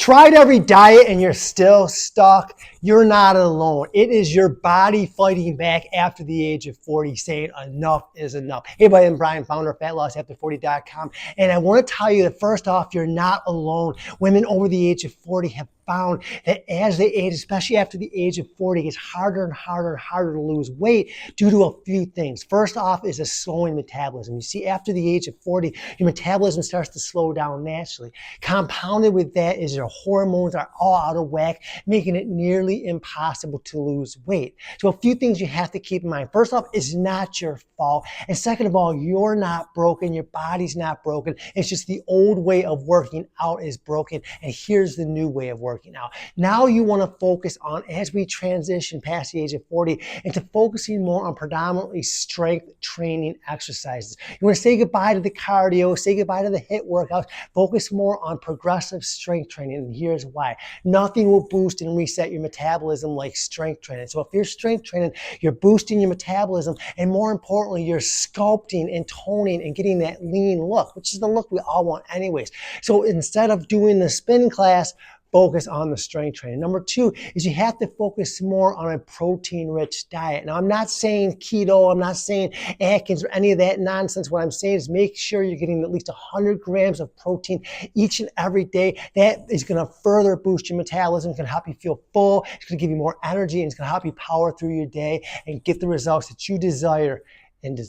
tried every diet and you're still stuck, you're not alone. It is your body fighting back after the age of 40 saying enough is enough. Hey everybody, I'm Brian, founder of FatLossAfter40.com. And I want to tell you that first off, you're not alone. Women over the age of 40 have found that as they age, especially after the age of 40, it gets harder and harder and harder to lose weight due to a few things. First off is a slowing metabolism. You see, after the age of 40, your metabolism starts to slow down naturally. Compounded with that is your hormones are all out of whack, making it nearly impossible to lose weight. So a few things you have to keep in mind. First off, it's not your fault. And second of all, you're not broken. Your body's not broken. It's just the old way of working out is broken. And here's the new way of working out. Now you want to focus on, as we transition past the age of 40, into focusing more on predominantly strength training exercises. You want to say goodbye to the cardio, say goodbye to the HIIT workouts, focus more on progressive strength training. And here's why. Nothing will boost and reset your metabolism like strength training. So if you're strength training, you're boosting your metabolism, and more importantly, you're sculpting and toning and getting that lean look, which is the look we all want anyways. So instead of doing the spin class, focus on the strength training. Number two is you have to focus more on a protein-rich diet. Now, I'm not saying keto, I'm not saying Atkins or any of that nonsense. What I'm saying is make sure you're getting at least 100 grams of protein each and every day. That is going to further boost your metabolism. It's going to help you feel full. It's going to give you more energy, and it's going to help you power through your day and get the results that you desire and deserve.